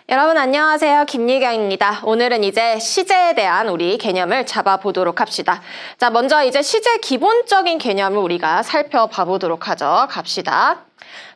여러분 안녕하세요. 김유경입니다. 오늘은 이제 시제에 대한 우리 개념을 잡아보도록 합시다. 자, 먼저 이제 시제 기본적인 개념을 우리가 살펴봐 보도록 하죠. 갑시다.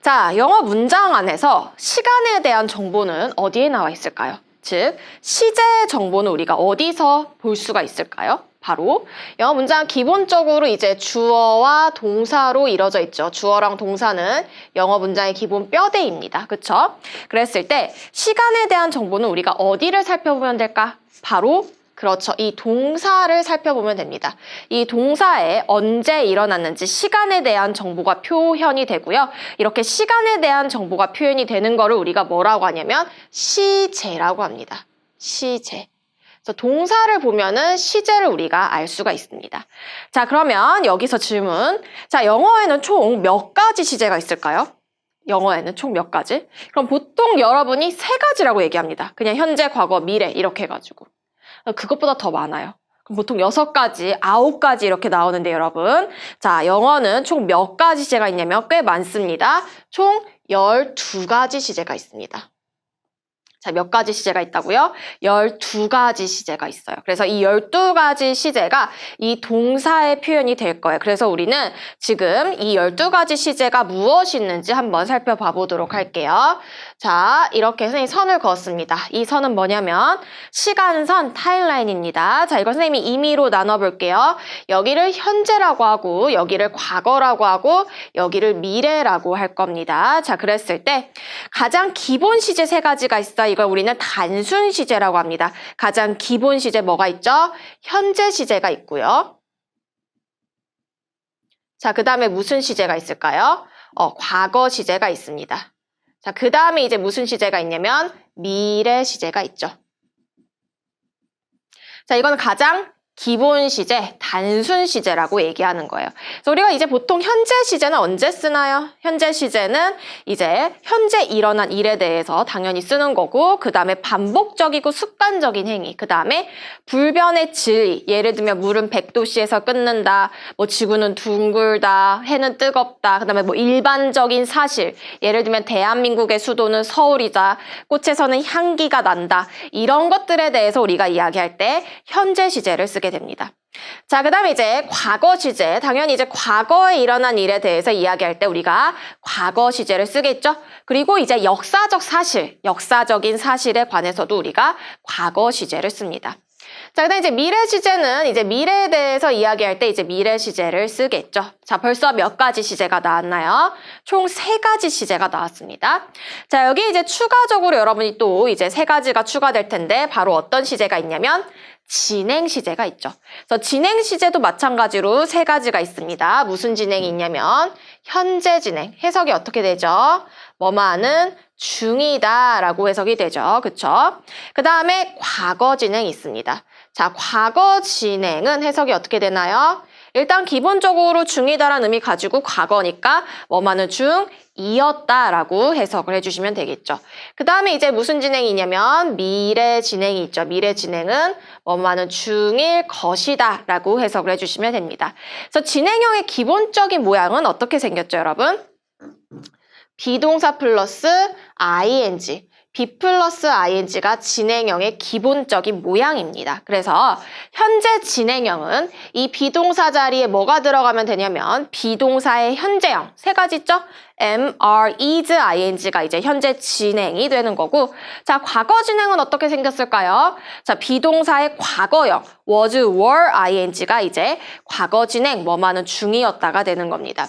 자, 영어 문장 안에서 시간에 대한 정보는 어디에 나와 있을까요? 즉, 시제 정보는 우리가 어디서 볼 수가 있을까요? 바로 영어 문장 기본적으로 이제 주어와 동사로 이루어져 있죠. 주어랑 동사는 영어 문장의 기본 뼈대입니다. 그쵸? 그랬을 때 시간에 대한 정보는 우리가 어디를 살펴보면 될까? 바로 그렇죠. 이 동사를 살펴보면 됩니다. 이 동사에 언제 일어났는지 시간에 대한 정보가 표현이 되고요. 이렇게 시간에 대한 정보가 표현이 되는 거를 우리가 뭐라고 하냐면 시제라고 합니다. 시제. 그래서 동사를 보면은 시제를 우리가 알 수가 있습니다. 자, 그러면 여기서 질문. 자, 영어에는 총 몇 가지 시제가 있을까요? 영어에는 총 몇 가지? 그럼 보통 여러분이 세 가지라고 얘기합니다. 그냥 현재, 과거, 미래 이렇게 해가지고. 그것보다 더 많아요. 그럼 보통 6가지, 9가지 이렇게 나오는데 여러분. 자, 영어는 총 몇 가지 시제가 있냐면 꽤 많습니다. 총 12가지 시제가 있습니다. 자, 몇 가지 시제가 있다고요? 12가지 시제가 있어요. 그래서 이 12가지 시제가 이 동사의 표현이 될 거예요. 그래서 우리는 지금 이 12가지 시제가 무엇이 있는지 한번 살펴봐 보도록 할게요. 자, 이렇게 선생님이 선을 그었습니다. 이 선은 뭐냐면 시간선 타임라인입니다. 자, 이거 선생님이 임의로 나눠볼게요. 여기를 현재라고 하고 여기를 과거라고 하고 여기를 미래라고 할 겁니다. 자, 그랬을 때 가장 기본 시제 3가지가 있어요. 이걸 우리는 단순 시제라고 합니다. 가장 기본 시제 뭐가 있죠? 현재 시제가 있고요. 자, 그 다음에 무슨 시제가 있을까요? 과거 시제가 있습니다. 자, 그 다음에 이제 무슨 시제가 있냐면 미래 시제가 있죠. 자, 이건 가장 기본 시제, 단순 시제라고 얘기하는 거예요. 그래서 우리가 이제 보통 현재 시제는 언제 쓰나요? 현재 시제는 이제 현재 일어난 일에 대해서 당연히 쓰는 거고, 그 다음에 반복적이고 습관적인 행위, 그 다음에 불변의 진리, 예를 들면 물은 100도씨에서 끓는다, 뭐 지구는 둥글다, 해는 뜨겁다, 그 다음에 뭐 일반적인 사실, 예를 들면 대한민국의 수도는 서울이다, 꽃에서는 향기가 난다, 이런 것들에 대해서 우리가 이야기할 때 현재 시제를 쓰게 됩니다. 자, 그 다음에 이제 과거 시제, 당연히 이제 과거에 일어난 일에 대해서 이야기할 때 우리가 과거 시제를 쓰겠죠. 그리고 이제 역사적 사실, 역사적인 사실에 관해서도 우리가 과거 시제를 씁니다. 자, 그다음 이제 미래 시제는 이제 미래에 대해서 이야기할 때 이제 미래 시제를 쓰겠죠. 자, 벌써 몇 가지 시제가 나왔나요? 총 3가지 시제가 나왔습니다. 자, 여기 이제 추가적으로 여러분이 또 이제 3가지가 추가될 텐데 바로 어떤 시제가 있냐면 진행 시제가 있죠. 그래서 진행 시제도 마찬가지로 3가지가 있습니다. 무슨 진행이 있냐면 현재 진행, 해석이 어떻게 되죠? 뭐뭐하는 중이다라고 해석이 되죠. 그쵸? 그 다음에 과거 진행이 있습니다. 자, 과거 진행은 해석이 어떻게 되나요? 일단 기본적으로 중이다라는 의미 가지고 과거니까 뭐뭐하는 중이었다라고 해석을 해주시면 되겠죠. 그 다음에 이제 무슨 진행이 있냐면 미래 진행이 있죠. 미래 진행은 뭐뭐하는 중일 것이다 라고 해석을 해주시면 됩니다. 그래서 진행형의 기본적인 모양은 어떻게 생겼죠, 여러분? 비동사 플러스 ing, be 플러스 ing가 진행형의 기본적인 모양입니다. 그래서 현재 진행형은 이 비동사 자리에 뭐가 들어가면 되냐면 비동사의 현재형 3가지 있죠? am, are, is, ing가 이제 현재 진행이 되는 거고, 자, 과거 진행은 어떻게 생겼을까요? 자, 비동사의 과거형 was, were, ing가 이제 과거 진행 뭐뭐하는 중이었다가 되는 겁니다.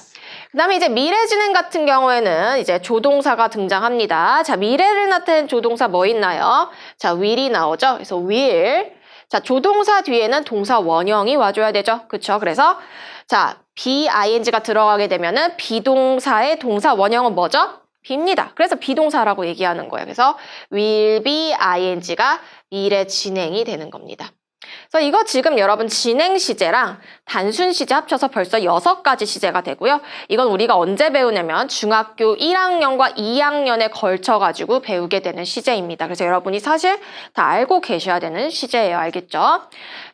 그 다음에 이제 미래 진행 같은 경우에는 이제 조동사가 등장합니다. 자, 미래를 나타낸 조동사 뭐 있나요? 자, will이 나오죠. 그래서 will. 자, 조동사 뒤에는 동사 원형이 와줘야 되죠. 그쵸? 그래서 자, be,ing가 들어가게 되면은 비동사의 동사 원형은 뭐죠? be입니다. 그래서 비동사라고 얘기하는 거예요. 그래서 will be ing가 미래 진행이 되는 겁니다. 그래서 이거 지금 여러분 진행 시제랑 단순 시제 합쳐서 벌써 6가지 시제가 되고요. 이건 우리가 언제 배우냐면 중학교 1학년과 2학년에 걸쳐가지고 배우게 되는 시제입니다. 그래서 여러분이 사실 다 알고 계셔야 되는 시제예요. 알겠죠?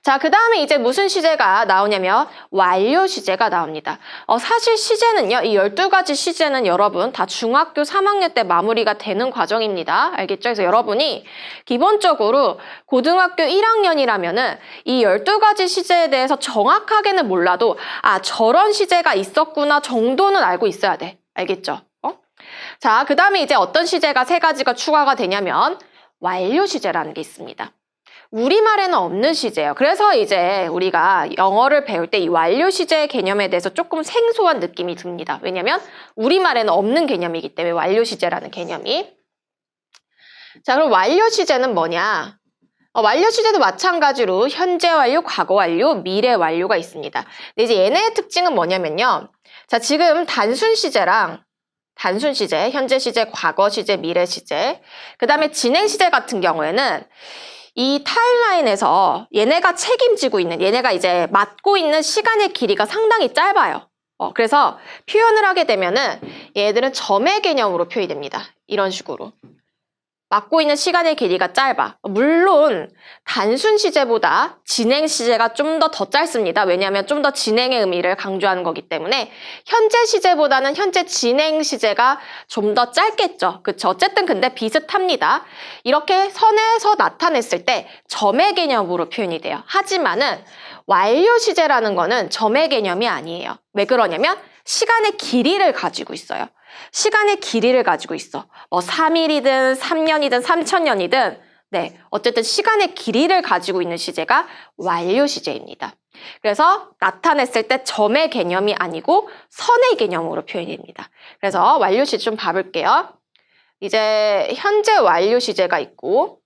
자, 그 다음에 이제 무슨 시제가 나오냐면 완료 시제가 나옵니다. 사실 시제는요, 이 12가지 시제는 여러분 다 중학교 3학년 때 마무리가 되는 과정입니다. 알겠죠? 그래서 여러분이 기본적으로 고등학교 1학년이라면은 이 12가지 시제에 대해서 정확하게는 몰라도 저런 시제가 있었구나 정도는 알고 있어야 돼. 알겠죠? 자, 그 다음에 이제 어떤 시제가 3가지가 추가가 되냐면 완료 시제라는 게 있습니다. 우리말에는 없는 시제예요. 그래서 이제 우리가 영어를 배울 때 이 완료 시제의 개념에 대해서 조금 생소한 느낌이 듭니다. 왜냐면 우리말에는 없는 개념이기 때문에 완료 시제라는 개념이. 자, 그럼 완료 시제는 뭐냐? 완료 시제도 마찬가지로 현재 완료, 과거 완료, 미래 완료가 있습니다. 근데 이제 얘네의 특징은 뭐냐면요. 자, 지금 단순 시제, 현재 시제, 과거 시제, 미래 시제, 그 다음에 진행 시제 같은 경우에는 이 타임라인에서 얘네가 책임지고 있는, 얘네가 이제 맡고 있는 시간의 길이가 상당히 짧아요. 그래서 표현을 하게 되면은 얘들은 점의 개념으로 표현이 됩니다. 이런 식으로. 맡고 있는 시간의 길이가 짧아. 물론 단순 시제보다 진행 시제가 좀 더 짧습니다. 왜냐하면 좀 더 진행의 의미를 강조하는 거기 때문에 현재 시제보다는 현재 진행 시제가 좀 더 짧겠죠. 그쵸? 어쨌든 근데 비슷합니다. 이렇게 선에서 나타냈을 때 점의 개념으로 표현이 돼요. 하지만은 완료 시제라는 거는 점의 개념이 아니에요. 왜 그러냐면 시간의 길이를 가지고 있어요. 시간의 길이를 가지고 있어. 3일이든 3년이든 3000년이든 네, 어쨌든 시간의 길이를 가지고 있는 시제가 완료 시제입니다. 그래서 나타냈을 때 점의 개념이 아니고 선의 개념으로 표현이 됩니다. 그래서 완료 시제 좀 봐볼게요. 이제 현재 완료 시제가 있고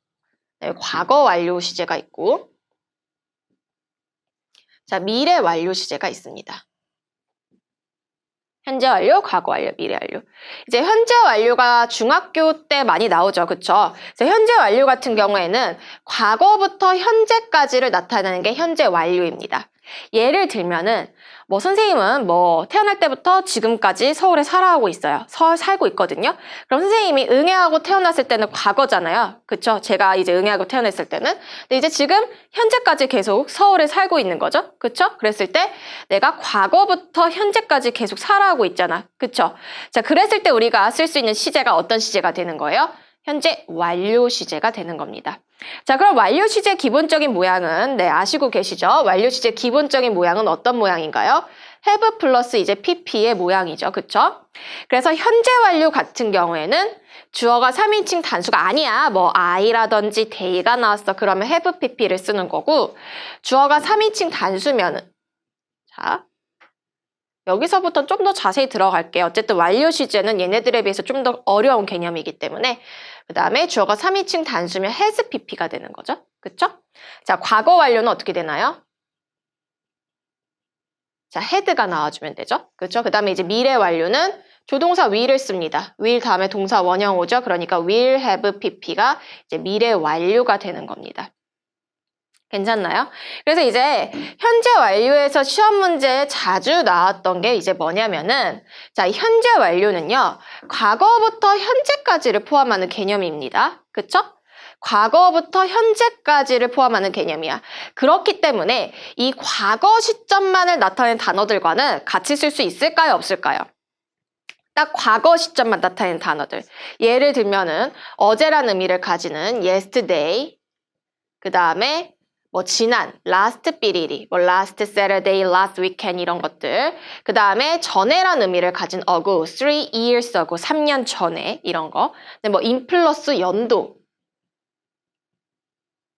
네, 과거 완료 시제가 있고 자, 미래 완료 시제가 있습니다. 현재 완료, 과거 완료, 미래 완료. 이제 현재 완료가 중학교 때 많이 나오죠. 그쵸? 그래서 현재 완료 같은 경우에는 과거부터 현재까지를 나타내는 게 현재 완료입니다. 예를 들면은 선생님은 태어날 때부터 지금까지 서울에 살아오고 있어요. 살고 있거든요. 그럼 선생님이 응애하고 태어났을 때는 과거잖아요. 그쵸? 제가 이제 응애하고 태어났을 때는. 근데 이제 지금 현재까지 계속 서울에 살고 있는 거죠. 그쵸? 그랬을 때 내가 과거부터 현재까지 계속 살아오고 있잖아. 그쵸? 자, 그랬을 때 우리가 쓸 수 있는 시제가 어떤 시제가 되는 거예요? 현재 완료 시제가 되는 겁니다. 자, 그럼 완료 시제 기본적인 모양은 아시고 계시죠? 완료 시제 기본적인 모양은 어떤 모양인가요? have 플러스 이제 pp의 모양이죠. 그쵸? 그래서 현재 완료 같은 경우에는 주어가 3인칭 단수가 아니야. I라든지 day가 나왔어. 그러면 have pp를 쓰는 거고 주어가 3인칭 단수면은 자, 여기서부터 좀 더 자세히 들어갈게요. 어쨌든 완료 시제는 얘네들에 비해서 좀 더 어려운 개념이기 때문에 그 다음에 주어가 3인칭 단수면 has pp가 되는 거죠. 그쵸? 자, 과거 완료는 어떻게 되나요? 자, had가 나와주면 되죠. 그쵸? 그 다음에 이제 미래 완료는 조동사 will을 씁니다. will 다음에 동사 원형 오죠. 그러니까 will have pp가 이제 미래 완료가 되는 겁니다. 괜찮나요? 그래서 이제 현재 완료에서 시험 문제에 자주 나왔던 게 이제 뭐냐면은 자, 현재 완료는요. 과거부터 현재까지를 포함하는 개념입니다. 그쵸? 과거부터 현재까지를 포함하는 개념이야. 그렇기 때문에 이 과거 시점만을 나타낸 단어들과는 같이 쓸 수 있을까요? 없을까요? 딱 과거 시점만 나타내는 단어들. 예를 들면은 어제란 의미를 가지는 yesterday, 그 다음에 지난, last 삐리리, last Saturday, last weekend 이런 것들. 그 다음에 전에란 의미를 가진 ago, 3 years ago, 3년 전에 이런 거. 근데 in 플러스 연도,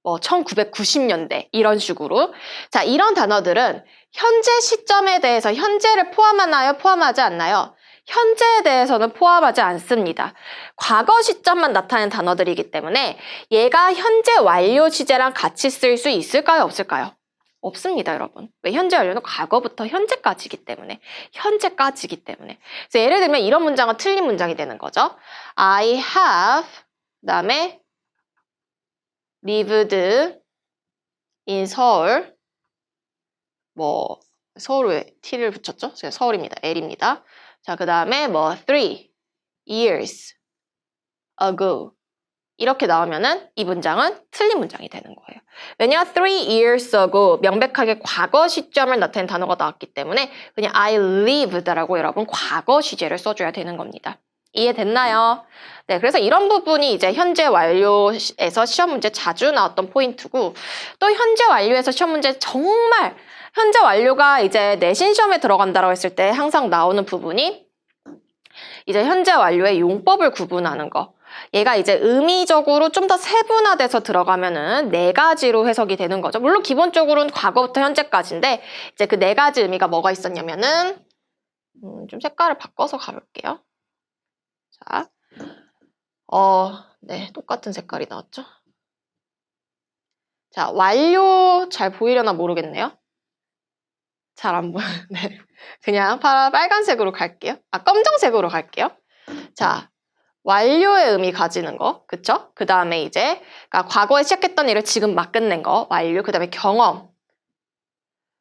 1990년대 이런 식으로. 자, 이런 단어들은 현재 시점에 대해서 현재를 포함하나요? 포함하지 않나요? 현재에 대해서는 포함하지 않습니다. 과거 시점만 나타낸 단어들이기 때문에 얘가 현재 완료 시제랑 같이 쓸 수 있을까요? 없을까요? 없습니다, 여러분. 왜? 현재 완료는 과거부터 현재까지이기 때문에. 그래서 예를 들면 이런 문장은 틀린 문장이 되는 거죠. I have, 그 다음에 lived in 서울. 뭐 서울에 T를 붙였죠? 제가 서울입니다. L입니다. 자, 그 다음에 뭐 3 years ago. 이렇게 나오면은 이 문장은 틀린 문장이 되는 거예요. 왜냐? 3 years ago 명백하게 과거 시점을 나타낸 단어가 나왔기 때문에 그냥 I lived라고 여러분 과거 시제를 써줘야 되는 겁니다. 이해됐나요? 네, 그래서 이런 부분이 이제 현재 완료에서 시험 문제 자주 나왔던 포인트고, 또 현재 완료에서 시험 문제 정말 현재 완료가 이제 내신 시험에 들어간다고 했을 때 항상 나오는 부분이 이제 현재 완료의 용법을 구분하는 거. 얘가 이제 의미적으로 좀 더 세분화돼서 들어가면은 4가지로 해석이 되는 거죠. 물론 기본적으로는 과거부터 현재까지인데 이제 그 4가지 의미가 뭐가 있었냐면은 좀 색깔을 바꿔서 가볼게요. 자, 네, 똑같은 색깔이 나왔죠? 자, 완료 잘 보이려나 모르겠네요. 잘 안 보여요. 네. 그냥 빨간색으로 갈게요. 검정색으로 갈게요. 자, 완료의 의미 가지는 거, 그쵸? 그 다음에 이제, 그러니까 과거에 시작했던 일을 지금 막 끝낸 거, 완료. 그 다음에 경험.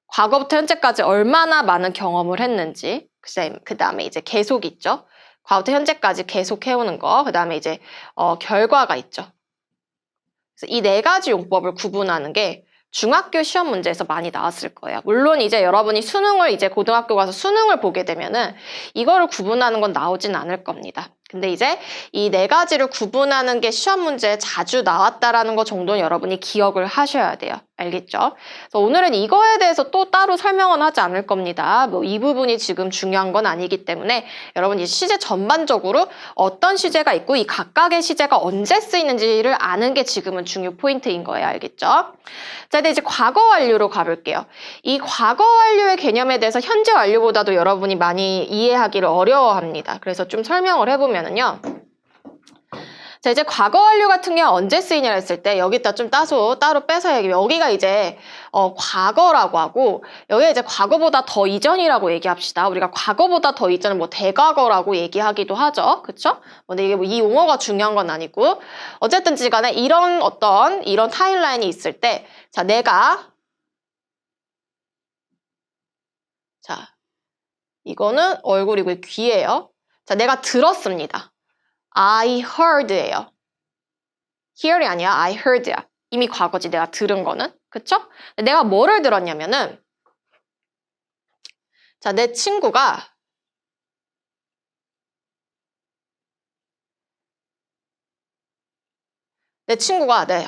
과거부터 현재까지 얼마나 많은 경험을 했는지. 그 다음에 이제 계속 있죠? 과거부터 현재까지 계속 해오는 거. 그 다음에 이제, 결과가 있죠. 그래서 이 4가지 용법을 구분하는 게 중학교 시험 문제에서 많이 나왔을 거예요. 물론 이제 여러분이 수능을 이제 고등학교 가서 수능을 보게 되면은 이거를 구분하는 건 나오진 않을 겁니다. 근데 이제 이 4가지를 구분하는 게 시험 문제에 자주 나왔다라는 거 정도는 여러분이 기억을 하셔야 돼요. 알겠죠? 그래서 오늘은 이거에 대해서 또 따로 설명은 하지 않을 겁니다. 뭐 이 부분이 지금 중요한 건 아니기 때문에 여러분이 시제 전반적으로 어떤 시제가 있고 이 각각의 시제가 언제 쓰이는지를 아는 게 지금은 중요 포인트인 거예요. 알겠죠? 자, 이제 과거 완료로 가볼게요. 이 과거 완료의 개념에 대해서 현재 완료보다도 여러분이 많이 이해하기를 어려워합니다. 그래서 좀 설명을 해보면은요. 자, 이제 과거 완료 같은 경우 언제 쓰이냐 했을 때 여기다 좀 따로 빼서 얘기해요. 여기가 이제 과거라고 하고 여기가 이제 과거보다 더 이전이라고 얘기합시다. 우리가 과거보다 더 이전은 뭐 대과거라고 얘기하기도 하죠. 그쵸? 근데 이게 뭐 이 용어가 중요한 건 아니고 어쨌든지 간에 이런 타임라인이 있을 때 자, 자, 이거는 얼굴이고 귀예요. 자, 내가 들었습니다. I heard예요. hear이 아니야. I heard야. 이미 과거지 내가 들은 거는. 그쵸? 내가 뭐를 들었냐면은 자, 내 친구가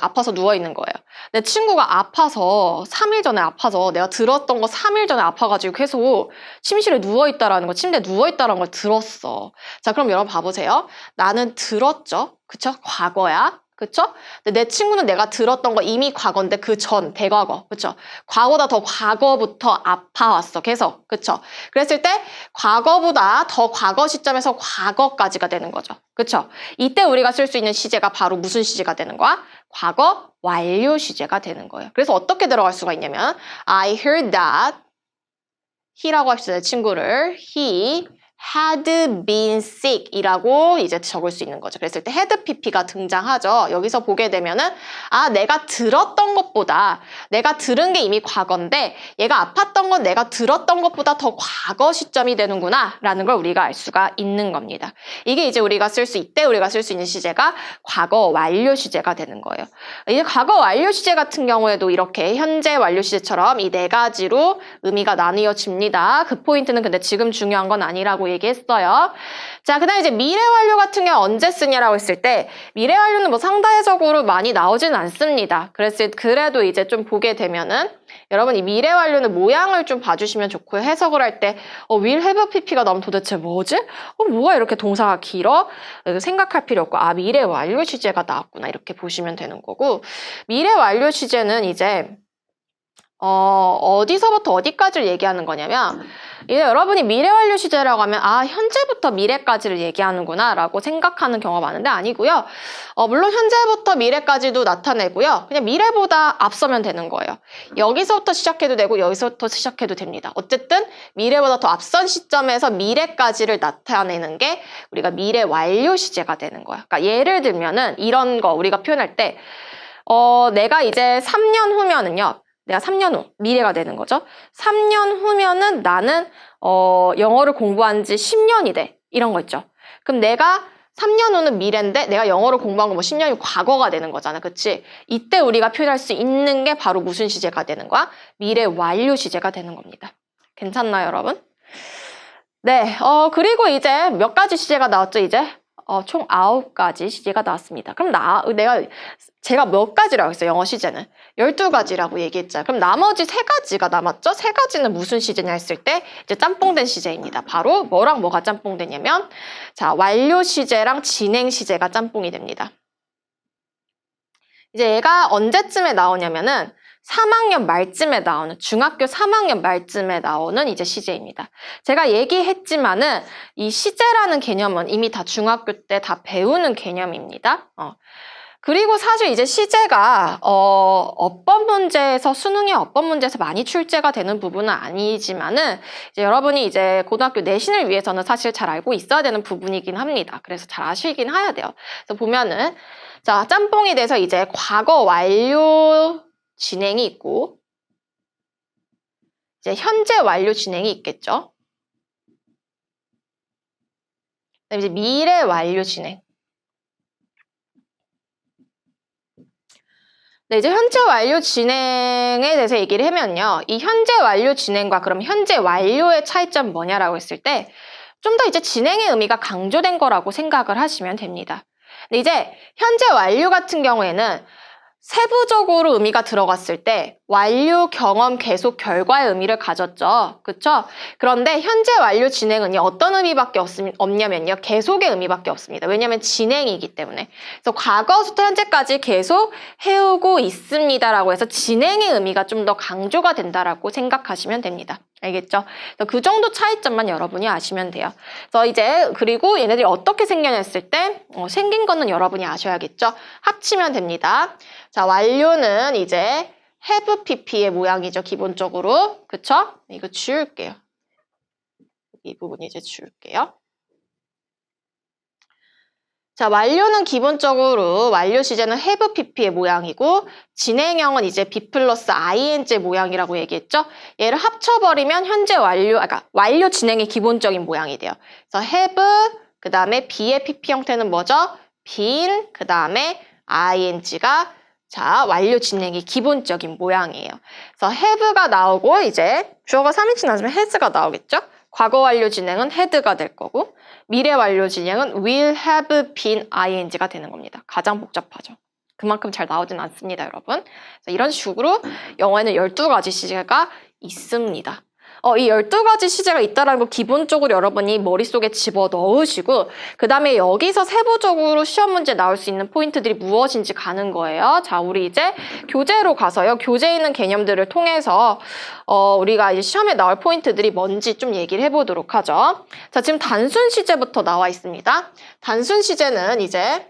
아파서 누워있는 거예요. 내 친구가 아파서 3일 전에 아파서 내가 들었던 거 3일 전에 아파가지고 계속 침실에 누워있다라는 거, 침대에 누워있다라는 걸 들었어. 자, 그럼 여러분 봐보세요. 나는 들었죠? 그쵸? 과거야. 그쵸? 근데 내 친구는 내가 들었던 거 이미 과거인데 그 전, 대과거. 그쵸? 과거보다 더 과거부터 아파왔어. 계속. 그쵸? 그랬을 때 과거보다 더 과거 시점에서 과거까지가 되는 거죠. 그쵸? 이때 우리가 쓸 수 있는 시제가 바로 무슨 시제가 되는 거야? 과거 완료 시제가 되는 거예요. 그래서 어떻게 들어갈 수가 있냐면 I heard that he라고 합시다. 내 친구를 he had been sick 이라고 이제 적을 수 있는 거죠. 그랬을 때 had pp가 등장하죠. 여기서 보게 되면은 내가 들었던 것보다 내가 들은 게 이미 과거인데 얘가 아팠던 건 내가 들었던 것보다 더 과거 시점이 되는구나 라는 걸 우리가 알 수가 있는 겁니다. 이게 이제 우리가 쓸 수 있는 시제가 과거 완료 시제가 되는 거예요. 이제 과거 완료 시제 같은 경우에도 이렇게 현재 완료 시제처럼 이 4가지로 의미가 나뉘어집니다. 그 포인트는 근데 지금 중요한 건 아니라고 얘기했어요. 자, 그 다음에 이제 미래 완료 같은 경우 언제 쓰냐라고 했을 때 미래 완료는 뭐 상대적으로 많이 나오진 않습니다. 그래도 이제 좀 보게 되면은 여러분 이 미래 완료는 모양을 좀 봐주시면 좋고요. 해석을 할 때 will have pp가 나오면 도대체 뭐지? 뭐가 이렇게 동사가 길어? 생각할 필요 없고 미래 완료 시제가 나왔구나 이렇게 보시면 되는 거고 미래 완료 시제는 이제 어디서부터 어디까지를 얘기하는 거냐면 이제 여러분이 미래 완료 시제라고 하면 현재부터 미래까지를 얘기하는구나 라고 생각하는 경우가 많은데 아니고요. 물론 현재부터 미래까지도 나타내고요. 그냥 미래보다 앞서면 되는 거예요. 여기서부터 시작해도 되고 여기서부터 시작해도 됩니다. 어쨌든 미래보다 더 앞선 시점에서 미래까지를 나타내는 게 우리가 미래 완료 시제가 되는 거야. 그러니까 예를 들면은 이런 거 우리가 표현할 때 내가 이제 3년 후면은요. 내가 3년 후, 미래가 되는 거죠. 3년 후면은 나는 영어를 공부한 지 10년이 돼. 이런 거 있죠. 그럼 내가 3년 후는 미래인데 내가 영어를 공부한 거 뭐 10년이 과거가 되는 거잖아. 그치? 이때 우리가 표현할 수 있는 게 바로 무슨 시제가 되는 거야? 미래 완료 시제가 되는 겁니다. 괜찮나요, 여러분? 네, 그리고 이제 몇 가지 시제가 나왔죠, 이제? 총 9가지 시제가 나왔습니다. 그럼 제가 몇 가지라고 했어요, 영어 시제는? 12가지라고 얘기했잖아요. 그럼 나머지 3가지가 남았죠? 3가지는 무슨 시제냐 했을 때, 이제 짬뽕된 시제입니다. 바로 뭐랑 뭐가 짬뽕되냐면, 자, 완료 시제랑 진행 시제가 짬뽕이 됩니다. 이제 얘가 언제쯤에 나오냐면은, 3학년 말쯤에 나오는, 중학교 3학년 말쯤에 나오는 이제 시제입니다. 제가 얘기했지만은 이 시제라는 개념은 이미 다 중학교 때 다 배우는 개념입니다. 그리고 사실 이제 시제가 어법 문제에서 수능의 어법 문제에서 많이 출제가 되는 부분은 아니지만은 이제 여러분이 이제 고등학교 내신을 위해서는 사실 잘 알고 있어야 되는 부분이긴 합니다. 그래서 잘 아시긴 해야 돼요. 그래서 보면은 자, 짬뽕이 돼서 이제 과거 완료 진행이 있고 이제 현재 완료 진행이 있겠죠. 그다음에 이제 미래 완료 진행. 네, 이제 현재 완료 진행에 대해서 얘기를 하면요. 이 현재 완료 진행과 그럼 현재 완료의 차이점은 뭐냐라고 했을 때 좀 더 이제 진행의 의미가 강조된 거라고 생각을 하시면 됩니다. 근데 이제 현재 완료 같은 경우에는 세부적으로 의미가 들어갔을 때 완료, 경험, 계속, 결과의 의미를 가졌죠. 그쵸? 그런데 현재 완료 진행은 어떤 의미밖에 없냐면요. 계속의 의미밖에 없습니다. 왜냐하면 진행이기 때문에. 그래서 과거부터 현재까지 계속 해오고 있습니다라고 해서 진행의 의미가 좀 더 강조가 된다라고 생각하시면 됩니다. 알겠죠? 그 정도 차이점만 여러분이 아시면 돼요. 그래서 이제 그리고 얘네들이 어떻게 생겨냐 했을 때 생긴 거는 여러분이 아셔야겠죠? 합치면 됩니다. 자, 완료는 이제 have pp의 모양이죠, 기본적으로. 그쵸? 이거 지울게요. 이 부분 이제 지울게요. 자, 완료는 기본적으로 완료 시제는 have pp의 모양이고 진행형은 이제 be 플러스 ing의 모양이라고 얘기했죠. 얘를 합쳐버리면 현재 완료, 그러니까 완료 진행의 기본적인 모양이 돼요. 그래서 have, 그 다음에 be의 pp 형태는 뭐죠? been, 그 다음에 ing가 자, 완료 진행의 기본적인 모양이에요. 그래서 have가 나오고 이제 주어가 3인칭 나오면 has가 나오겠죠? 과거 완료 진행은 had가 될 거고 미래 완료 진행은 will have been ing가 되는 겁니다. 가장 복잡하죠. 그만큼 잘 나오진 않습니다, 여러분. 그래서 이런 식으로 영어에는 12가지 시제가 있습니다. 이 12가지 시제가 있다는 거 기본적으로 여러분이 머릿속에 집어넣으시고 그 다음에 여기서 세부적으로 시험 문제 나올 수 있는 포인트들이 무엇인지 가는 거예요. 자, 우리 이제 교재로 가서요. 교재에 있는 개념들을 통해서 우리가 이제 시험에 나올 포인트들이 뭔지 좀 얘기를 해보도록 하죠. 자, 지금 단순 시제부터 나와 있습니다. 단순 시제는 이제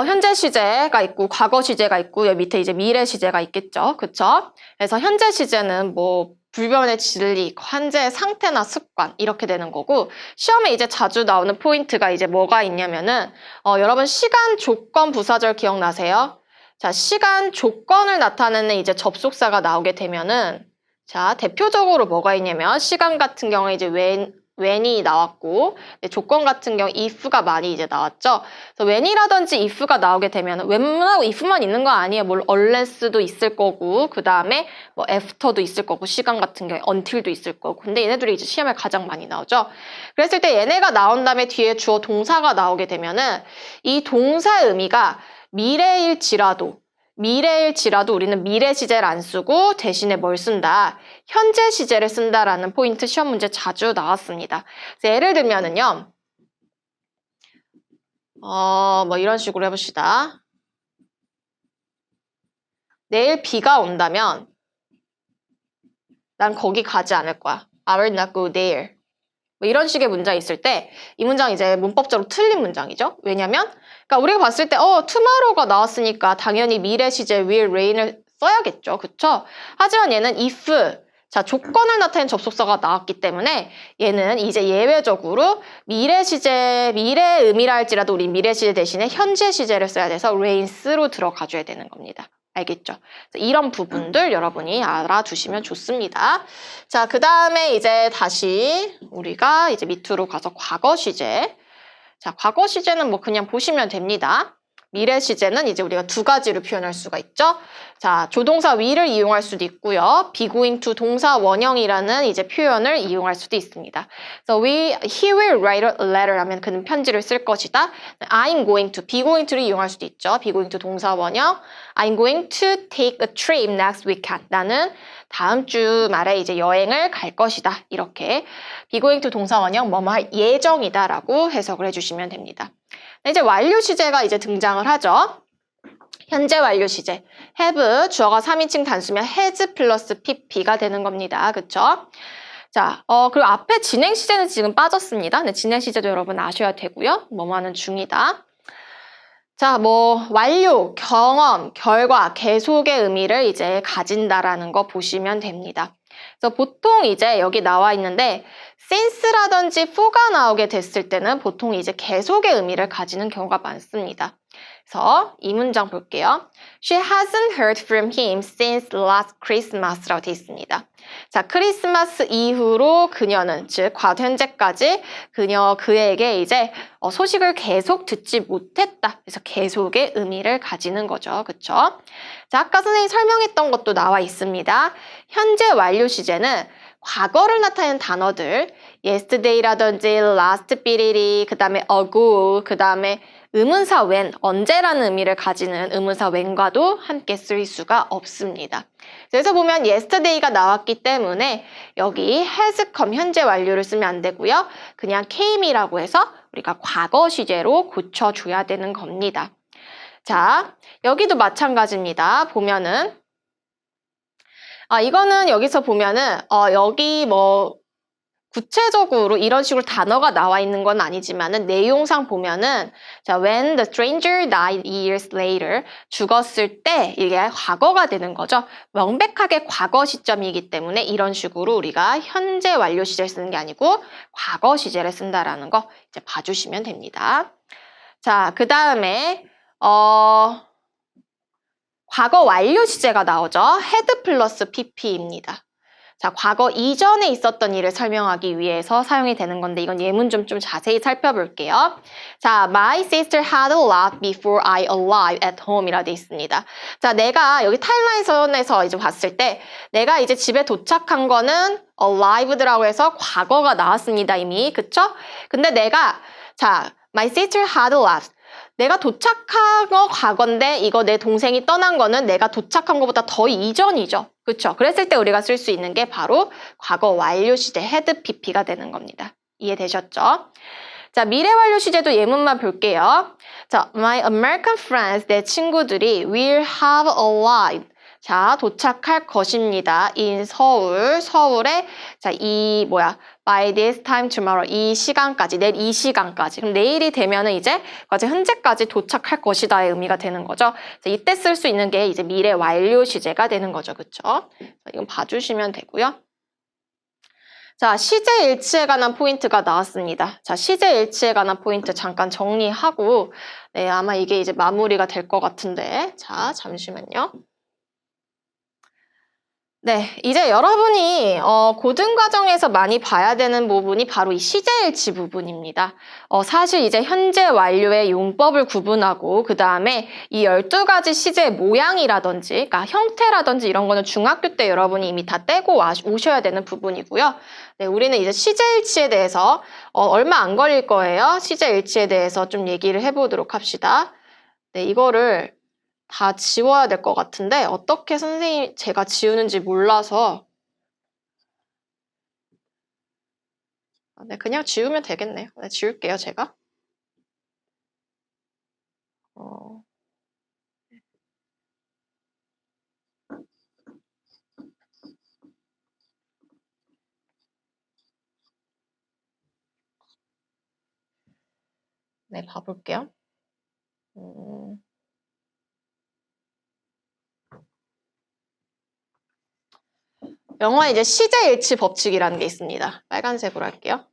현재 시제가 있고 과거 시제가 있고 여기 밑에 이제 미래 시제가 있겠죠. 그쵸? 그래서 현재 시제는 뭐 불변의 진리, 현재의 상태나 습관 이렇게 되는 거고 시험에 이제 자주 나오는 포인트가 이제 뭐가 있냐면은 여러분 시간, 조건, 부사절 기억나세요? 자, 시간, 조건을 나타내는 이제 접속사가 나오게 되면은 자, 대표적으로 뭐가 있냐면 시간 같은 경우에 이제 when이 나왔고 조건 같은 경우 if가 많이 이제 나왔죠. 그래서 when이라든지 if가 나오게 되면 when하고 if만 있는 거 아니에요. 뭐 unless도 있을 거고 그 다음에 뭐 after도 있을 거고 시간 같은 경우에 until도 있을 거고 근데 얘네들이 이제 시험에 가장 많이 나오죠. 그랬을 때 얘네가 나온 다음에 뒤에 주어 동사가 나오게 되면은 이 동사의 의미가 미래일지라도 우리는 미래 시제를 안 쓰고 대신에 뭘 쓴다? 현재 시제를 쓴다라는 포인트 시험 문제 자주 나왔습니다. 그래서 예를 들면은요. 뭐 이런 식으로 해봅시다. 내일 비가 온다면 난 거기 가지 않을 거야. I will not go there. 뭐 이런 식의 문장이 있을 때 이 문장 이제 문법적으로 틀린 문장이죠. 왜냐면 그러니까 우리가 봤을 때 tomorrow가 나왔으니까 당연히 미래 시제 will rain을 써야겠죠. 그쵸? 하지만 얘는 if 자, 조건을 나타낸 접속사가 나왔기 때문에 얘는 이제 예외적으로 미래 시제, 미래 의미라 할지라도 우리 미래 시제 대신에 현재 시제를 써야 돼서 rains로 들어가줘야 되는 겁니다. 알겠죠? 이런 부분들 여러분이 알아두시면 좋습니다. 자, 그 다음에 이제 다시 우리가 이제 밑으로 가서 과거 시제. 자, 과거 시제는 뭐 그냥 보시면 됩니다. 미래 시제는 이제 우리가 두 가지로 표현할 수가 있죠. 자, 조동사 will을 이용할 수도 있고요. be going to 동사 원형이라는 이제 표현을 이용할 수도 있습니다. So he will write a letter 하면 그는 편지를 쓸 것이다. I'm going to, be going to를 이용할 수도 있죠. be going to 동사 원형. I'm going to take a trip next weekend. 나는 다음 주 말에 이제 여행을 갈 것이다. 이렇게 be going to 동사 원형 뭐뭐 할 예정이다 라고 해석을 해주시면 됩니다. 이제 완료 시제가 이제 등장을 하죠. 현재 완료 시제. have, 주어가 3인칭 단수면 has 플러스 pp가 되는 겁니다. 그쵸? 자, 그리고 앞에 진행 시제는 지금 빠졌습니다. 네, 진행 시제도 여러분 아셔야 되고요. 뭐뭐 하는 중이다. 자, 뭐 완료, 경험, 결과, 계속의 의미를 이제 가진다라는 거 보시면 됩니다. 그래서 보통 이제 여기 나와 있는데 since라든지 for가 나오게 됐을 때는 보통 이제 계속의 의미를 가지는 경우가 많습니다. 그래서 이 문장 볼게요. She hasn't heard from him since last Christmas라고 되어 있습니다. 자, 크리스마스 이후로 그녀는, 즉 과거현재까지 그에게 이제 소식을 계속 듣지 못했다. 그래서 계속의 의미를 가지는 거죠. 그쵸? 자, 아까 선생님이 설명했던 것도 나와 있습니다. 현재 완료 시제는 과거를 나타내는 단어들, yesterday라든지 last period, 그 다음에 ago, 그 다음에 의문사 when, 언제라는 의미를 가지는 의문사 when과도 함께 쓸 수가 없습니다. 그래서 보면 yesterday가 나왔기 때문에 여기 has come 현재 완료를 쓰면 안 되고요. 그냥 came이라고 해서 우리가 과거 시제로 고쳐줘야 되는 겁니다. 자, 여기도 마찬가지입니다. 보면은 이거는 여기서 보면은 여기 뭐 구체적으로 이런 식으로 단어가 나와 있는 건 아니지만은 내용상 보면은 자, when the stranger died years later 죽었을 때 이게 과거가 되는 거죠. 명백하게 과거 시점이기 때문에 이런 식으로 우리가 현재 완료 시제를 쓰는 게 아니고 과거 시제를 쓴다라는 거 이제 봐주시면 됩니다. 자, 그 다음에 과거 완료 시제가 나오죠. had 플러스 pp입니다. 자, 과거 이전에 있었던 일을 설명하기 위해서 사용이 되는 건데 이건 예문 좀 자세히 살펴볼게요. 자, my sister had a lot before I arrived at home이라 돼 있습니다. 자, 내가 여기 타임라인선에서 이제 봤을 때 내가 이제 집에 도착한 거는 arrived라고 해서 과거가 나왔습니다, 이미. 그쵸? 근데 자, my sister had a lot. 내가 도착한 거 과거인데 이거 내 동생이 떠난 거는 내가 도착한 것보다 더 이전이죠. 그렇죠? 그랬을 때 우리가 쓸 수 있는 게 바로 과거 완료 시제 had pp가 되는 겁니다. 이해되셨죠? 자, 미래 완료 시제도 예문만 볼게요. 자, my American friends, 내 친구들이 will have arrived. 자, 도착할 것입니다. in 서울에 자, by this time tomorrow 이 시간까지, 내일 이 시간까지. 그럼 내일이 되면은 이제 과거 현재까지 도착할 것이다의 의미가 되는 거죠. 이때 쓸 수 있는 게 이제 미래 완료 시제가 되는 거죠. 그쵸? 이건 봐주시면 되고요. 자, 시제 일치에 관한 포인트가 나왔습니다. 자, 시제 일치에 관한 포인트 잠깐 정리하고 네, 아마 이게 이제 마무리가 될 것 같은데 자, 잠시만요. 네, 이제 여러분이 고등과정에서 많이 봐야 되는 부분이 바로 이 시제일치 부분입니다. 사실 이제 현재 완료의 용법을 구분하고 그 다음에 이 12가지 시제의 모양이라든지 그러니까 형태라든지 이런 거는 중학교 때 여러분이 이미 다 떼고 오셔야 되는 부분이고요. 네, 우리는 이제 시제일치에 대해서 얼마 안 걸릴 거예요. 시제일치에 대해서 좀 얘기를 해보도록 합시다. 네, 이거를 다 지워야 될 것 같은데 어떻게 제가 지우는지 몰라서 네, 그냥 지우면 되겠네요. 네, 지울게요, 제가. 네, 봐볼게요. 영어에 이제 시제일치 법칙이라는 게 있습니다. 빨간색으로 할게요.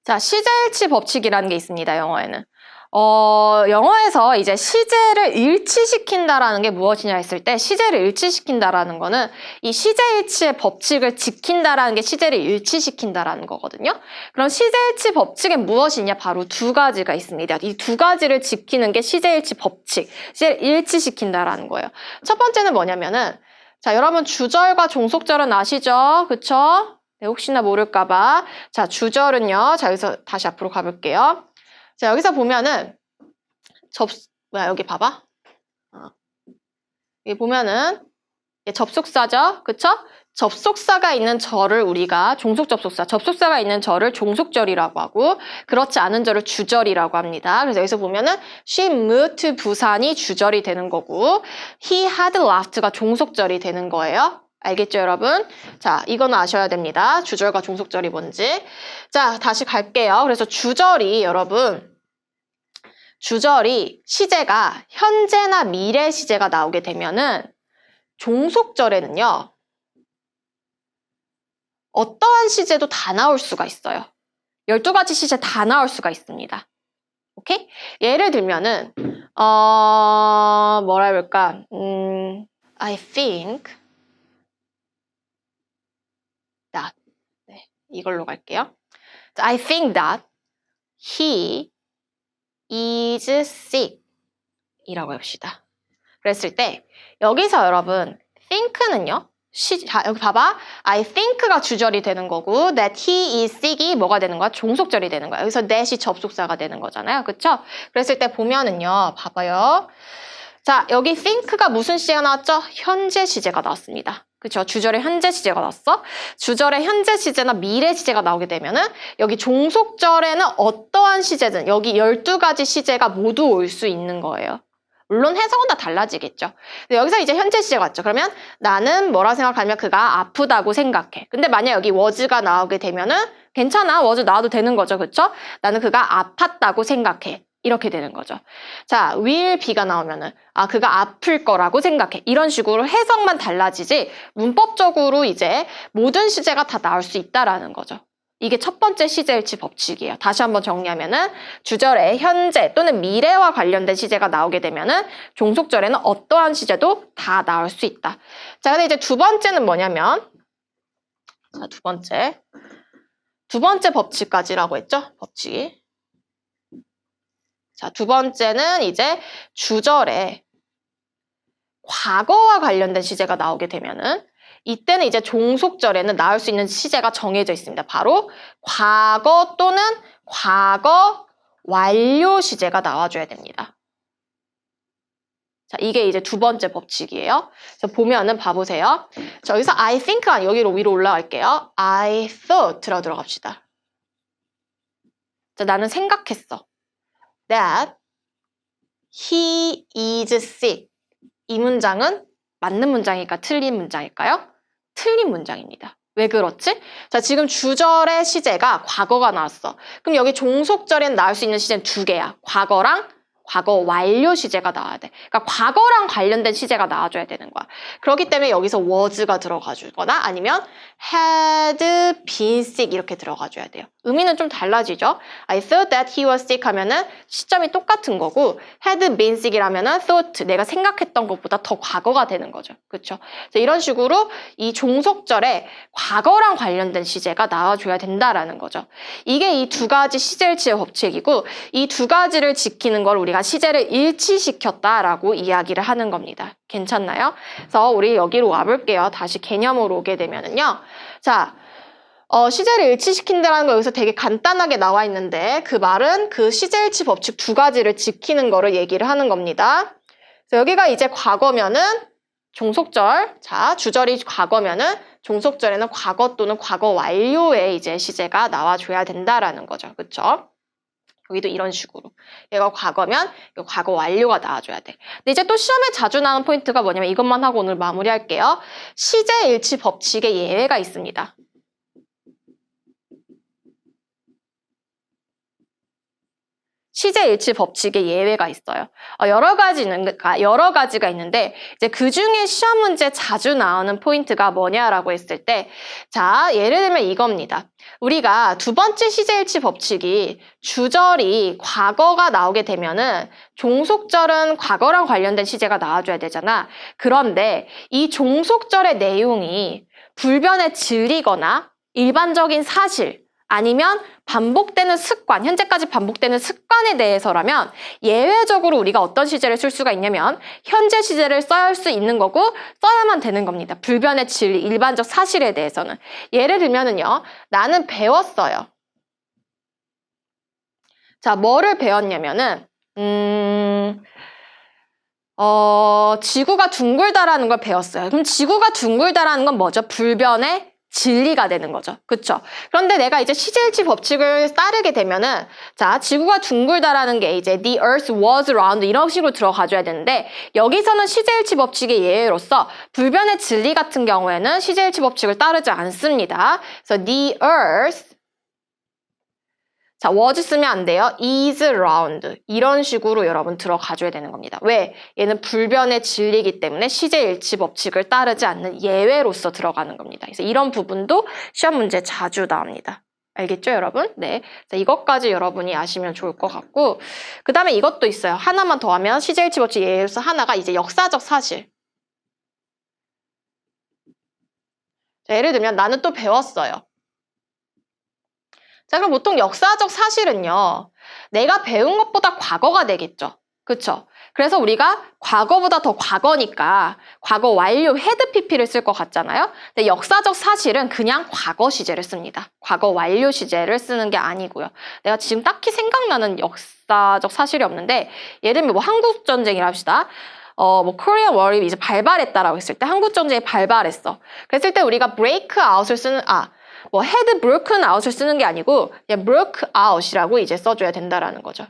자, 시제일치 법칙이라는 게 있습니다, 영어에는. 영어에서 이제 시제를 일치시킨다라는 게 무엇이냐 했을 때, 시제를 일치시킨다라는 거는 이 시제일치의 법칙을 지킨다라는 게 시제를 일치시킨다라는 거거든요. 그럼 시제일치 법칙은 무엇이냐? 바로 두 가지가 있습니다. 이 두 가지를 지키는 게 시제일치 법칙, 시제를 일치시킨다라는 거예요. 첫 번째는 뭐냐면은, 자, 여러분 주절과 종속절은 아시죠? 그쵸? 네, 혹시나 모를까봐. 자, 주절은요. 자, 여기서 다시 앞으로 가볼게요. 자, 여기서 보면은, 여기 봐봐. 여기 보면은, 접속사죠? 그쵸? 접속사가 있는 절을 우리가 종속접속사, 접속사가 있는 절을 종속절이라고 하고, 그렇지 않은 절을 주절이라고 합니다. 그래서 여기서 보면은, she moved to 부산이 주절이 되는 거고, he had left가 종속절이 되는 거예요. 알겠죠, 여러분? 자, 이거는 아셔야 됩니다. 주절과 종속절이 뭔지. 자, 다시 갈게요. 그래서 주절이, 여러분, 주절이 시제가 현재나 미래 시제가 나오게 되면은 종속절에는요, 어떠한 시제도 다 나올 수가 있어요. 12가지 시제 다 나올 수가 있습니다. 오케이? 예를 들면은, 뭐라 해볼까? I think that. 네, 이걸로 갈게요. I think that he is sick 이라고 해봅시다. 그랬을 때 여기서 여러분 think는요. 자, 여기 봐봐. I think가 주절이 되는 거고 that he is sick이 뭐가 되는 거야? 종속절이 되는 거야. 여기서 that이 접속사가 되는 거잖아요. 그쵸? 그랬을 때 보면은요. 봐봐요. 자, 여기 think가 무슨 시제가 나왔죠? 현재 시제가 나왔습니다. 그쵸? 주절에 현재 시제가 나왔어. 주절에 현재 시제나 미래 시제가 나오게 되면은 여기 종속절에는 어떠한 시제든 여기 12가지 시제가 모두 올 수 있는 거예요. 물론 해석은 다 달라지겠죠. 근데 여기서 이제 현재 시제가 왔죠. 그러면 나는 뭐라 생각하냐면 그가 아프다고 생각해. 근데 만약 여기 was가 나오게 되면은 괜찮아. was 나와도 되는 거죠. 그쵸? 나는 그가 아팠다고 생각해. 이렇게 되는 거죠. 자, will be가 나오면은 그가 아플 거라고 생각해. 이런 식으로 해석만 달라지지 문법적으로 이제 모든 시제가 다 나올 수 있다라는 거죠. 이게 첫 번째 시제일치 법칙이에요. 다시 한번 정리하면은 주절에 현재 또는 미래와 관련된 시제가 나오게 되면은 종속절에는 어떠한 시제도 다 나올 수 있다. 자, 근데 이제 두 번째는 뭐냐면 자, 두 번째 법칙까지라고 했죠? 법칙이. 자, 두 번째는 이제 주절에 과거와 관련된 시제가 나오게 되면은 이때는 이제 종속절에는 나올 수 있는 시제가 정해져 있습니다. 바로 과거 또는 과거 완료 시제가 나와줘야 됩니다. 자, 이게 이제 두 번째 법칙이에요. 그래서 보면은 봐보세요. 자, 여기서 I think 여기로 위로 올라갈게요. I thought라고 들어갑시다. 자, 나는 생각했어. That he is sick. 이 문장은 맞는 문장일까 틀린 문장일까요? 틀린 문장입니다. 왜 그렇지? 자, 지금 주절의 시제가 과거가 나왔어. 그럼 여기 종속절엔 나올 수 있는 시제는 두 개야. 과거랑 과거 완료 시제가 나와야 돼. 그러니까 과거랑 관련된 시제가 나와줘야 되는 거야. 그렇기 때문에 여기서 was가 들어가주거나 아니면 had been sick 이렇게 들어가줘야 돼요. 의미는 좀 달라지죠. I thought that he was sick 하면은 시점이 똑같은 거고 had been sick이라면은 thought 내가 생각했던 것보다 더 과거가 되는 거죠. 그렇죠? 이런 식으로 이 종속절에 과거랑 관련된 시제가 나와줘야 된다라는 거죠. 이게 이 두 가지 시제일치의 법칙이고 이 두 가지를 지키는 걸 우리가 시제를 일치시켰다라고 이야기를 하는 겁니다. 괜찮나요? 그래서 우리 여기로 와볼게요. 다시 개념으로 오게 되면은요. 자, 시제를 일치시킨다는 거 여기서 되게 간단하게 나와 있는데 그 말은 그 시제일치 법칙 두 가지를 지키는 거를 얘기를 하는 겁니다. 그래서 여기가 이제 과거면은 종속절, 자, 주절이 과거면은 종속절에는 과거 또는 과거 완료의 이제 시제가 나와줘야 된다라는 거죠. 그쵸? 여기도 이런 식으로. 얘가 과거면 이거 과거 완료가 나와줘야 돼. 근데 이제 또 시험에 자주 나오는 포인트가 뭐냐면 이것만 하고 오늘 마무리할게요. 시제 일치 법칙에 예외가 있습니다. 시제 일치 법칙에 예외가 있어요. 여러 가지가 있는데 이제 그 중에 시험 문제 자주 나오는 포인트가 뭐냐라고 했을 때, 자 예를 들면 이겁니다. 우리가 두 번째 시제 일치 법칙이 주절이 과거가 나오게 되면은 종속절은 과거랑 관련된 시제가 나와줘야 되잖아. 그런데 이 종속절의 내용이 불변의 진리거나 일반적인 사실 아니면 반복되는 습관, 현재까지 반복되는 습관에 대해서라면 예외적으로 우리가 어떤 시제를 쓸 수가 있냐면 현재 시제를 써야 할 수 있는 거고 써야만 되는 겁니다. 불변의 진리, 일반적 사실에 대해서는. 예를 들면은요. 나는 배웠어요. 자, 뭐를 배웠냐면은 지구가 둥글다라는 걸 배웠어요. 그럼 지구가 둥글다라는 건 뭐죠? 불변의 진리가 되는 거죠. 그쵸? 그런데 내가 이제 시제일치 법칙을 따르게 되면은, 자, 지구가 둥글다라는 게 이제 the earth was round 이런 식으로 들어가줘야 되는데, 여기서는 시제일치 법칙의 예외로서 불변의 진리 같은 경우에는 시제일치 법칙을 따르지 않습니다. 그래서 the earth, 자, was 쓰면 안 돼요. is round. 이런 식으로 여러분 들어가줘야 되는 겁니다. 왜? 얘는 불변의 진리이기 때문에 시제일치 법칙을 따르지 않는 예외로서 들어가는 겁니다. 그래서 이런 부분도 시험 문제 자주 나옵니다. 알겠죠, 여러분? 네. 자, 이것까지 여러분이 아시면 좋을 것 같고, 그 다음에 이것도 있어요. 하나만 더 하면 시제일치 법칙 예외로서 하나가 이제 역사적 사실. 자, 예를 들면 나는 또 배웠어요. 자, 그럼 보통 역사적 사실은요, 내가 배운 것보다 과거가 되겠죠. 그쵸? 그래서 우리가 과거보다 더 과거니까 과거 완료 헤드 PP를 쓸 것 같잖아요. 근데 역사적 사실은 그냥 과거 시제를 씁니다. 과거 완료 시제를 쓰는 게 아니고요. 내가 지금 딱히 생각나는 역사적 사실이 없는데, 예를 들면 뭐 한국전쟁이라 합시다. 뭐 코리안 월이 이제 발발했다라고 했을 때 한국전쟁이 발발했어. 그랬을 때 우리가 break out을 쓰는, 뭐 had broken out을 쓰는 게 아니고 그냥 broke out이라고 이제 써줘야 된다라는 거죠.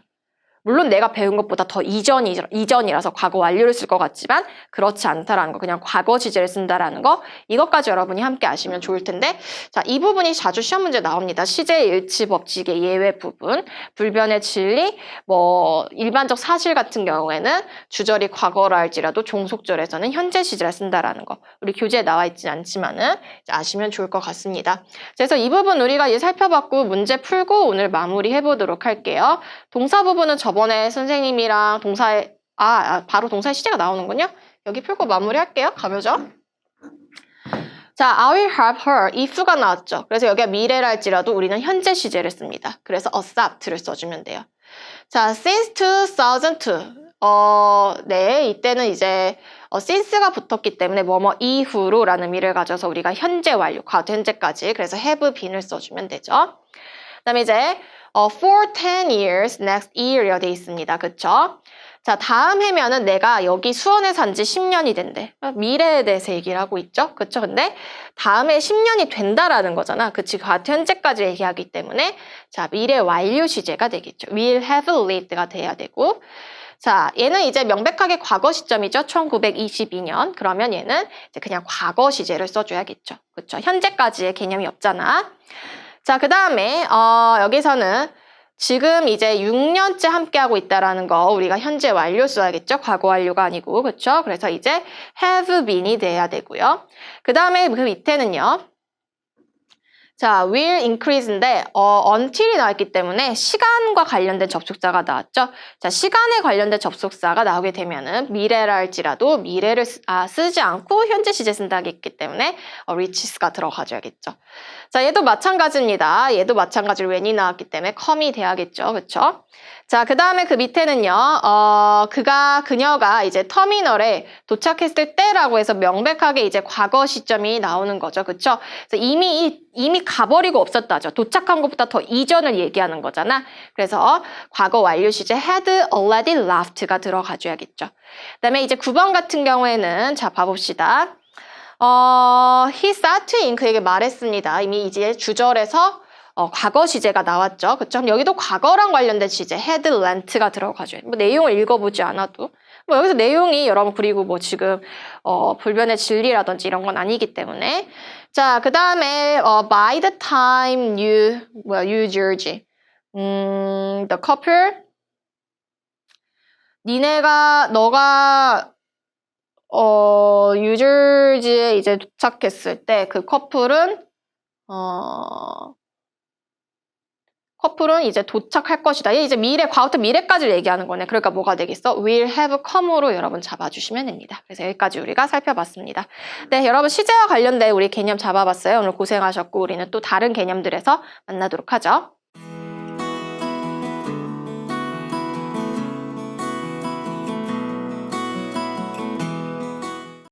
물론 내가 배운 것보다 더 이전이라서 과거 완료를 쓸 것 같지만 그렇지 않다라는 거, 그냥 과거 시제를 쓴다라는 거, 이것까지 여러분이 함께 아시면 좋을 텐데, 자, 이 부분이 자주 시험 문제 나옵니다. 시제 일치 법칙의 예외 부분, 불변의 진리, 뭐 일반적 사실 같은 경우에는 주절이 과거라 할지라도 종속절에서는 현재 시제를 쓴다라는 거, 우리 교재에 나와 있진 않지만은 아시면 좋을 것 같습니다. 그래서 이 부분 우리가 이제 살펴봤고 문제 풀고 오늘 마무리해 보도록 할게요. 동사 부분은 저번에 선생님이랑 동사의 바로 동사의 시제가 나오는군요. 여기 풀고 마무리할게요. 가보죠. 자, I will help her. if가 나왔죠. 그래서 여기가 미래라 할지라도 우리는 현재 시제를 씁니다. 그래서 accept를 써주면 돼요. 자, since 2002. 네, 이때는 이제 since가 붙었기 때문에 뭐뭐 이후로라는 의미를 가져서 우리가 현재 완료, 과거 현재까지, 그래서 have been을 써주면 되죠. 그 다음에 이제 for 10 years next year이라 돼 있습니다. 그쵸? 자, 다음 해면은 내가 여기 수원에 산 지 10년이 된대. 미래에 대해서 얘기를 하고 있죠? 그쵸? 근데 다음에 10년이 된다라는 거잖아. 그치? 과거 현재까지 얘기하기 때문에 자, 미래 완료 시제가 되겠죠. will have lived가 돼야 되고, 자, 얘는 이제 명백하게 과거 시점이죠. 1922년. 그러면 얘는 이제 그냥 과거 시제를 써줘야겠죠. 그쵸? 현재까지의 개념이 없잖아. 자, 그 다음에 여기서는 지금 이제 6년째 함께하고 있다라는 거 우리가 현재 완료 써야겠죠? 과거 완료가 아니고, 그렇죠? 그래서 이제 have been이 돼야 되고요. 그 다음에 그 밑에는요. 자, will increase인데 until이 나왔기 때문에 시간과 관련된 접속사가 나왔죠. 자, 시간에 관련된 접속사가 나오게 되면은 미래라 할지라도 미래를 쓰지 않고 현재 시제 쓴다고 했기 때문에 reaches가 들어가줘야겠죠. 자, 얘도 마찬가지입니다. 얘도 마찬가지로 when이 나왔기 때문에 come이 돼야겠죠. 그렇죠? 자, 그 다음에 그 밑에는요. 그녀가 이제 터미널에 도착했을 때라고 해서 명백하게 이제 과거 시점이 나오는 거죠. 그렇죠? 그래서 이미 가버리고 없었다죠. 도착한 것보다 더 이전을 얘기하는 거잖아. 그래서 과거 완료 시제 had already left가 들어가줘야겠죠. 그 다음에 이제 9번 같은 경우에는 자, 봐봅시다. he started in 그에게 말했습니다. 이미 이제 주절에서 과거 시제가 나왔죠. 그쵸? 그럼 여기도 과거랑 관련된 시제, had lent가 들어가죠. 뭐 내용을 읽어보지 않아도. 뭐 여기서 내용이 여러분 그리고 뭐 지금 불변의 진리라든지 이런 건 아니기 때문에. 자, 그 다음에 by the time you George, the couple, 너가 유저지에 이제 도착했을 때 그 커플은 이제 도착할 것이다. 이게 이제 과거부터 미래까지를 얘기하는 거네. 그러니까 뭐가 되겠어? will have come으로 여러분 잡아주시면 됩니다. 그래서 여기까지 우리가 살펴봤습니다. 네, 여러분 시제와 관련된 우리 개념 잡아봤어요. 오늘 고생하셨고 우리는 또 다른 개념들에서 만나도록 하죠.